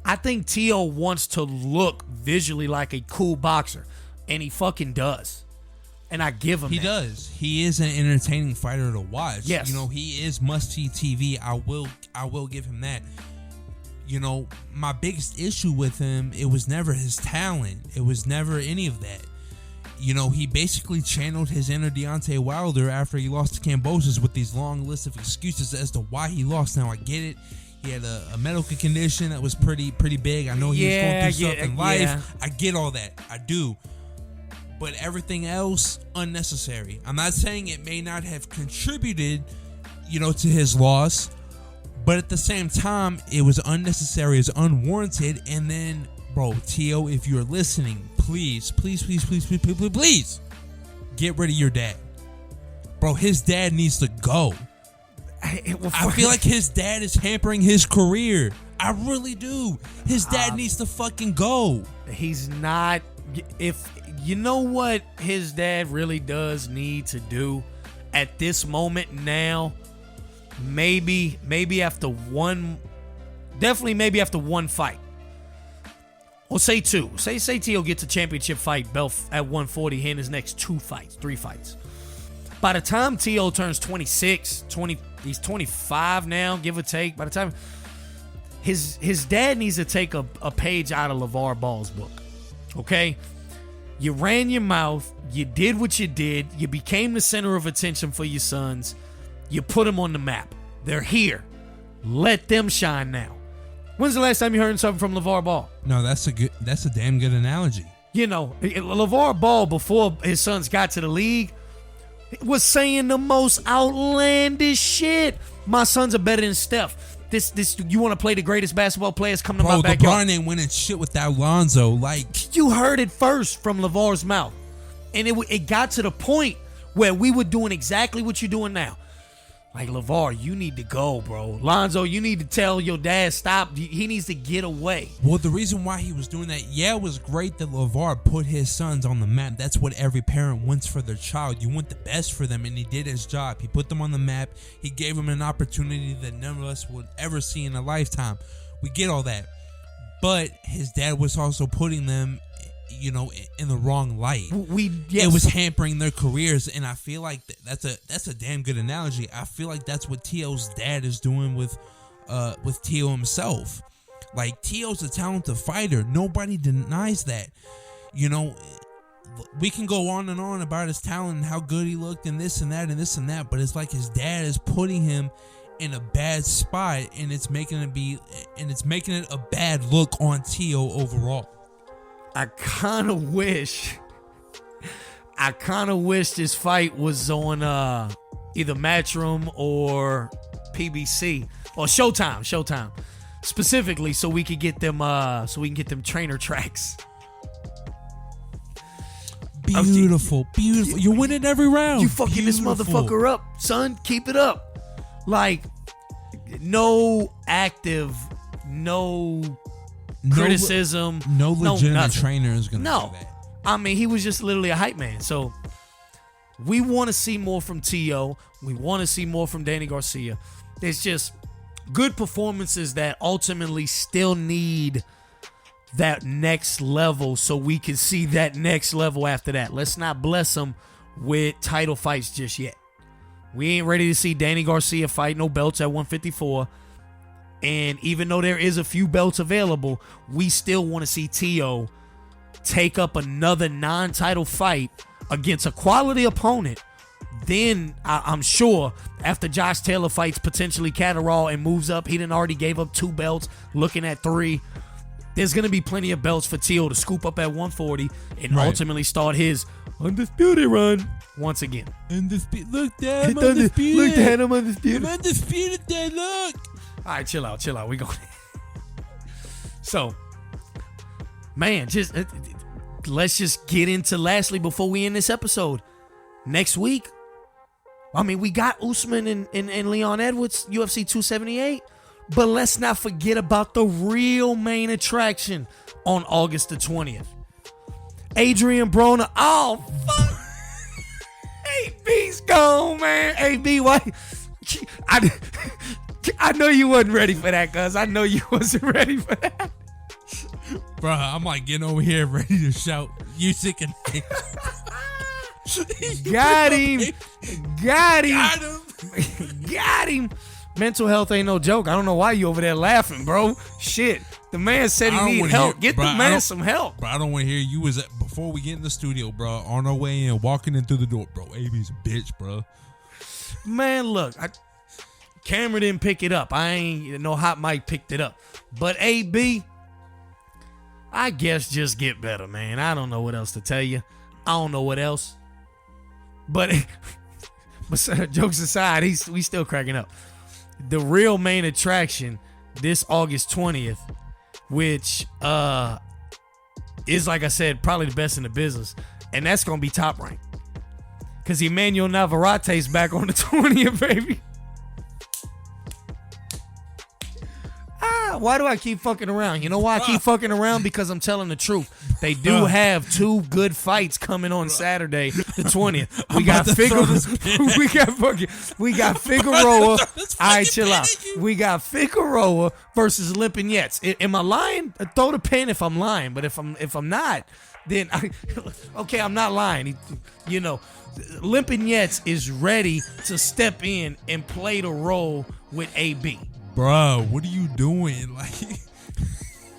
I think Teo wants to look visually like a cool boxer, and he fucking does. and I give him He that. does. He is an entertaining fighter to watch. Yes. You know, he is must-see TV. I will give him that. You know, my biggest issue with him, it was never his talent. It was never any of that. You know, he basically channeled his inner Deontay Wilder after he lost to Kambosos with these long lists of excuses as to why he lost. Now, I get it. He had a medical condition that was pretty big. I know he was going through stuff in life. Yeah. I get all that. I do. But everything else, unnecessary. I'm not saying it may not have contributed, you know, to his loss. But at the same time, it was unnecessary, it's unwarranted. And then, bro, Tio, if you're listening, please get rid of your dad. Bro, his dad needs to go. I feel like his dad is hampering his career. I really do. His dad needs to fucking go. He's not. If you know what his dad really does need to do at this moment now, maybe after one, definitely maybe after one fight, or say two. Say Tio gets a championship fight belt at 140 in his next three fights. By the time Tio turns 26, he's 25 now, give or take. By the time his dad needs to take a page out of LeVar Ball's book. Okay? You ran your mouth, you did what you did, you became the center of attention for your sons, you put them on the map. They're here. Let them shine now. When's the last time you heard something from LeVar Ball? No, that's a damn good analogy. You know, LeVar Ball, before his sons got to the league, was saying the most outlandish shit. My sons are better than Steph. This you want to play the greatest basketball players, come to my backyard. LeBron ain't winning shit without Lonzo. Like, you heard it first from LeVar's mouth. And it got to the point where we were doing exactly what you're doing now. Like, LeVar, you need to go, bro. Lonzo, you need to tell your dad stop. He needs to get away. Well, the reason why he was doing that, it was great that LeVar put his sons on the map. That's what every parent wants for their child. You want the best for them, and he did his job. He put them on the map. He gave them an opportunity that none of us would ever see in a lifetime. We get all that. But his dad was also putting them, you know, in the wrong light. Yes. It was hampering their careers, and I feel like that's a damn good analogy. I feel like that's what Tio's dad is doing with Tio himself. Like, Tio's a talented fighter. Nobody denies that. You know, we can go on and on about his talent and how good he looked and this and that and this and that, but it's like his dad is putting him in a bad spot, and it's making it a bad look on Tio overall. I kind of wish this fight was on either Matchroom or PBC or Showtime specifically, so we could get them trainer tracks. Beautiful. You're winning every round. You fucking this motherfucker up, son. Keep it up. Like, no active, no criticism. No legitimate trainer is going to do that. I mean, he was just literally a hype man. So we want to see more from Tio. We want to see more from Danny Garcia. It's just good performances that ultimately still need that next level, so we can see that next level after that. Let's not bless them with title fights just yet. We ain't ready to see Danny Garcia fight no belts at 154. And even though there is a few belts available, we still want to see Tio take up another non-title fight against a quality opponent. Then I'm sure after Josh Taylor fights potentially Catterall and moves up, he done already gave up 2 belts, looking at 3. There's going to be plenty of belts for Tio to scoop up at 140 and ultimately start his undisputed run once again. Look, Dad, I'm undisputed. Look, Dad, I'm undisputed. I'm undisputed, Dad, look. All right, chill out. We going. So, man, let's just get into lastly before we end this episode. Next week, I mean, we got Usman and Leon Edwards, UFC 278. But let's not forget about the real main attraction on August the 20th. Adrian Broner. Oh, fuck. AB's gone, man. AB, why? I know you wasn't ready for that, cuz. I know you wasn't ready for that. Bro, I'm like getting over here ready to shout, you sick and Got him. Got him. Got him. Got him. Mental health ain't no joke. I don't know why you over there laughing, bro. Shit. The man said he need help. Get the man some help. Bro, I don't want to hear you before we get in the studio, bro. On our way in, walking in through the door, bro. AB's a bitch, bro. Man, look, camera didn't pick it up. I ain't no hot mic picked it up. But AB, I guess just get better, man. I don't know what else to tell you. I don't know what else. But jokes aside, we still cracking up. The real main attraction this August 20th, which is, like I said, probably the best in the business, and that's gonna be Top Rank. Because Emmanuel Navarrete's back on the 20th, baby. Why do I keep fucking around? You know why I keep fucking around? Because I'm telling the truth. They do have two good fights coming on Saturday, the 20th. We got Figueroa. All right, chill out. We got Figueroa versus Lipinets. Am I lying? Throw the pen if I'm lying. But if I'm not, then okay, I'm not lying. You know, Lipinets is ready to step in and play the role with AB. Bro, what are you doing? Like,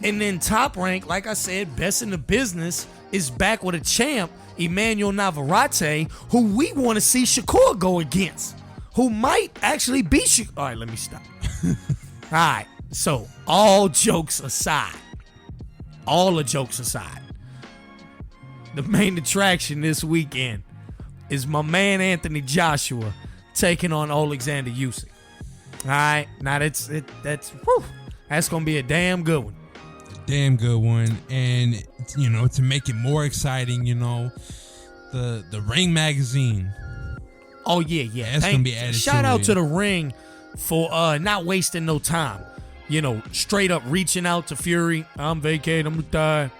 and then Top Rank, like I said, best in the business, is back with a champ, Emmanuel Navarrete, who we want to see Shakur go against, who might actually beat Shakur. All right, let me stop. All right, so all the jokes aside, the main attraction this weekend is my man Anthony Joshua taking on Alexander Usyk. All right, now that's gonna be a damn good one. Damn good one, and you know, to make it more exciting, you know, the Ring magazine. Oh yeah, that's gonna be added. Shout out to the Ring for not wasting no time. You know, straight up reaching out to Fury. I'm vacating. I'm retired.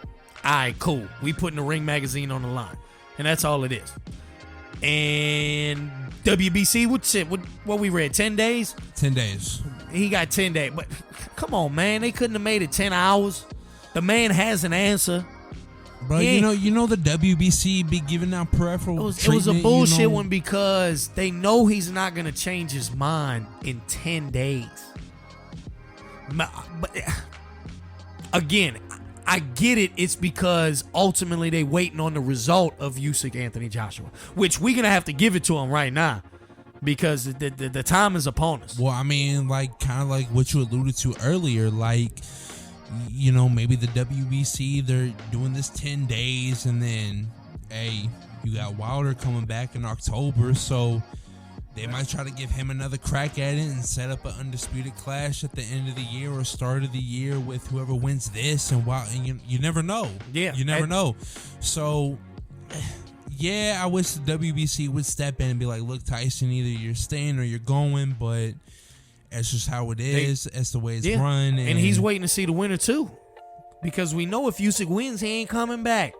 All right, cool. We putting the Ring magazine on the line, and that's all it is. And WBC, what we read, 10 days? 10 days. He got 10 days. But come on, man. They couldn't have made it 10 hours. The man has an answer. Bro, you know the WBC be giving out peripheral treatment. It was a bullshit one because they know he's not going to change his mind in 10 days. But again, I get it. It's because ultimately they waiting on the result of Usyk Anthony Joshua, which we're gonna have to give it to him right now because the time is upon us. Well, I mean, like kind of like what you alluded to earlier, like, you know, maybe the WBC, they're doing this 10 days, and then hey, you got Wilder coming back in October, so they might try to give him another crack at it and set up an undisputed clash at the end of the year or start of the year with whoever wins this. And you never know. Yeah, you never know. So, yeah, I wish the WBC would step in and be like, "Look, Tyson, either you're staying or you're going." But it's just how it is. That's the way it's run. And he's waiting to see the winner too, because we know if Usyk wins, he ain't coming back.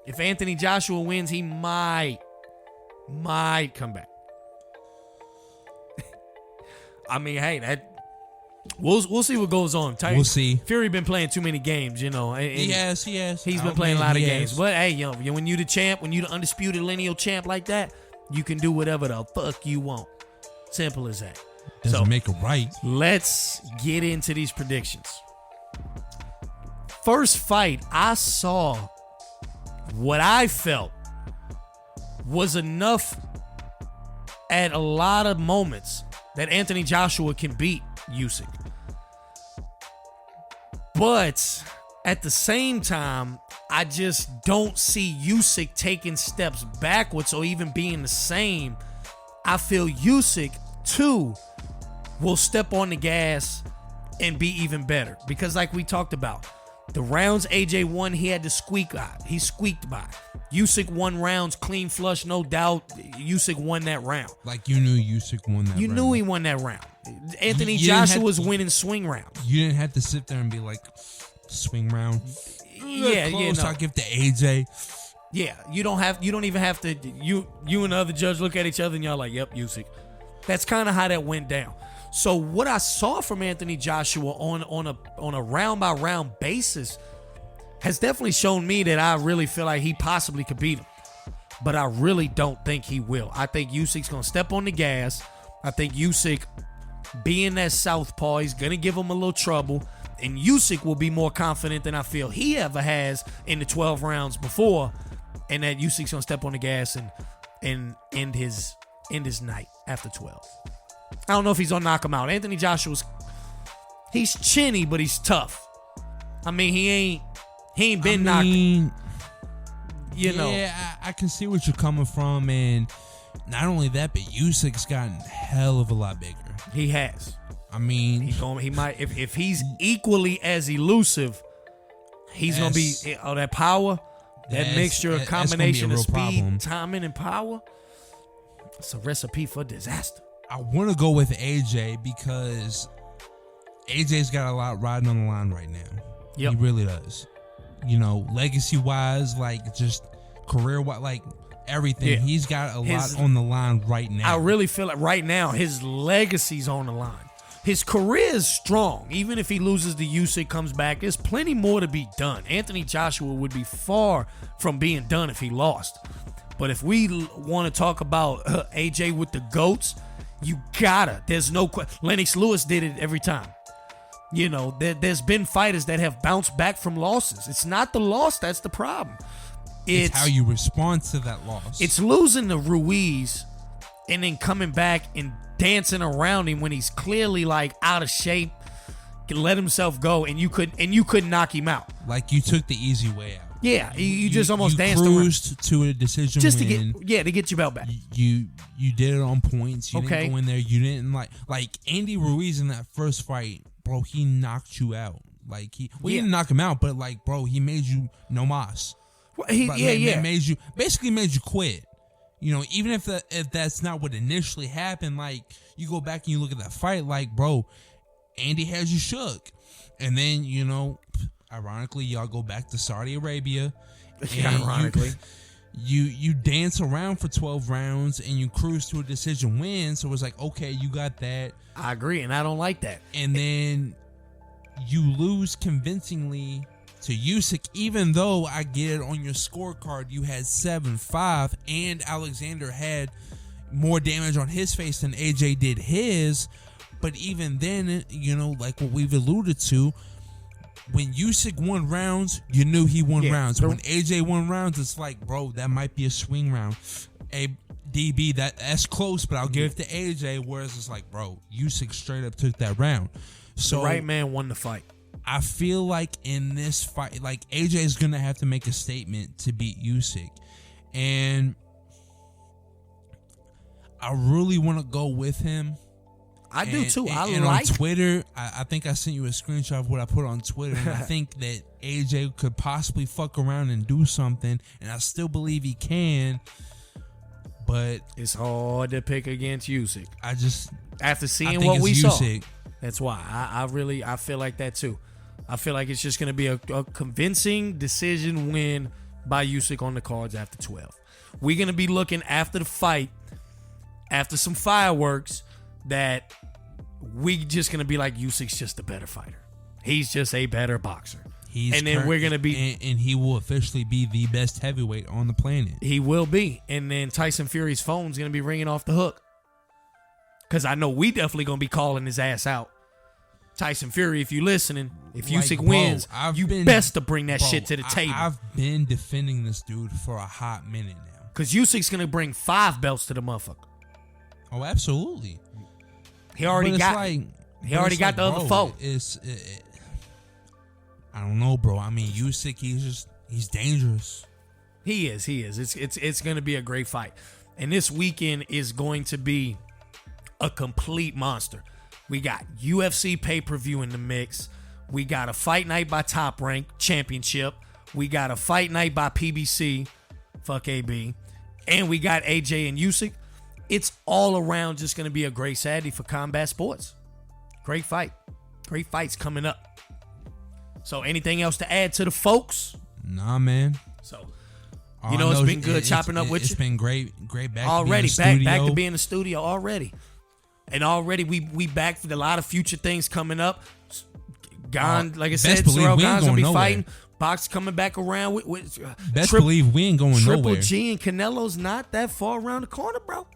If Anthony Joshua wins, he might come back. I mean, hey, we'll see what goes on. We'll see. Fury been playing too many games, you know. He has. He's been playing a lot of games. But hey, yo, when you the champ, when you the undisputed lineal champ like that, you can do whatever the fuck you want. Simple as that. Doesn't make it right. Let's get into these predictions. First fight, I saw what I felt was enough at a lot of moments that Anthony Joshua can beat Usyk. But at the same time, I just don't see Usyk taking steps backwards or even being the same. I feel Usyk, too, will step on the gas and be even better. Because like we talked about, the rounds AJ won, he had to squeak out. He squeaked by. Usyk won rounds, clean flush, no doubt. Usyk won that round. Like you knew Usyk won that round. You knew he won that round. Anthony Joshua was winning swing rounds. You didn't have to sit there and be like, swing round. Yeah, close, I'll give to AJ. Yeah, you don't even have to. You and the other judge look at each other and y'all like, yep, Usyk. That's kind of how that went down. So what I saw from Anthony Joshua on a round by round basis has definitely shown me that I really feel like he possibly could beat him. but I really don't think he will. I think Usyk's going to step on the gas. I think Usyk, being that southpaw, he's going to give him a little trouble. And Usyk will be more confident than I feel he ever has in the 12 rounds before. And that Usyk's going to step on the gas and end his night after 12. I don't know if he's going to knock him out. Anthony Joshua's, he's chinny, but he's tough. I mean, he ain't been knocked. You know. Yeah, I can see what you're coming from. And not only that, but Usyk's gotten a hell of a lot bigger. He has. I mean, he might if he's equally as elusive, he's gonna be that power, that mixture, a combination of speed, timing, and power. It's a recipe for disaster. I want to go with AJ because AJ's got a lot riding on the line right now. Yep. He really does. You know, legacy wise, like just career wise, like everything. Yeah. He's got a lot on the line right now. I really feel like right now his legacy's on the line. His career is strong. Even if he loses to Usyk, comes back, there's plenty more to be done. Anthony Joshua would be far from being done if he lost. But if we want to talk about AJ with the GOATs, you gotta. There's no question. Lennox Lewis did it every time. You know, there's been fighters that have bounced back from losses. It's not the loss that's the problem. It's how you respond to that loss. It's losing to Ruiz and then coming back and dancing around him when he's clearly like out of shape, can let himself go, and you couldn't knock him out. Like you took the easy way out. Yeah, you just almost danced cruised around. To a decision just win. to get your belt back. You did it on points. You didn't go in there. You didn't like Andy Ruiz in that first fight, bro. He knocked you out. Like he didn't knock him out, but like, bro, he made you no mas. Well, made you quit. You know, even if that's not what initially happened, like you go back and you look at that fight, like, bro, Andy has you shook. And then, you know, ironically, y'all go back to Saudi Arabia. Ironically. You dance around for 12 rounds and you cruise to a decision win. So it's like, okay, you got that. I agree, and I don't like that. And then you lose convincingly to Usyk, even though I get it on your scorecard, you had 7-5, and Alexander had more damage on his face than AJ did his. But even then, you know, like what we've alluded to, when Usyk won rounds, you knew he won rounds. When AJ won rounds, it's like, bro, that might be a swing round. A DB, that's close, but I'll give it to AJ. Whereas it's like, bro, Usyk straight up took that round. So the right man won the fight. I feel like in this fight, like AJ is going to have to make a statement to beat Usyk. And I really want to go with him. I do too. And on Twitter, I think I sent you a screenshot of what I put on Twitter. And I think that AJ could possibly fuck around and do something. And I still believe he can. But it's hard to pick against Usyk. After seeing what we Usyk. saw. That's why. I feel like that too. I feel like it's just going to be a convincing decision win by Usyk on the cards after 12. We're going to be looking after the fight, after some fireworks, that we just going to be like, Usyk's just a better fighter. He's just a better boxer. We're going to be... And he will officially be the best heavyweight on the planet. He will be. And then Tyson Fury's phone's going to be ringing off the hook. Because I know we definitely going to be calling his ass out. Tyson Fury, if you listening, if Usyk wins, best to bring that shit to the table. I've been defending this dude for a hot minute now. Because Usyk's going to bring 5 belts to the motherfucker. Oh, absolutely. He already got the other 4. I don't know, bro. I mean, Usyk, he's dangerous. He is. It's going to be a great fight. And this weekend is going to be a complete monster. We got UFC pay-per-view in the mix. We got a fight night by Top Rank Championship. We got a fight night by PBC. Fuck AB. And we got AJ and Usyk. It's all around just going to be a great Saturday for combat sports. Great fight. Great fights coming up. So anything else to add to the folks? Nah, man. So, it's been good chopping up with you. It's been great back already. To be in the studio. Back to be in the studio already. And already we back for a lot of future things coming up. Like I said, Sorrel Gon's going to be fighting. Box coming back around with best believe we ain't going Triple nowhere. G and Canelo's not that far around the corner, bro.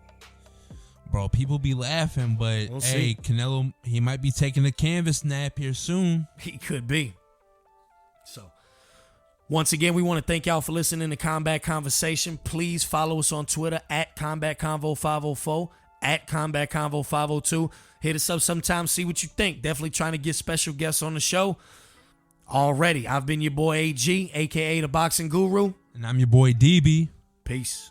Bro, people be laughing, but We'll hey, see. Canelo, he might be taking a canvas nap here soon. He could be. So, once again, we want to thank y'all for listening to Combat Conversation. Please follow us on Twitter at Combat Convo 504, at Combat Convo 502. Hit us up sometime, see what you think. Definitely trying to get special guests on the show. Already, I've been your boy AG, a.k.a. the Boxing Guru. And I'm your boy DB. Peace.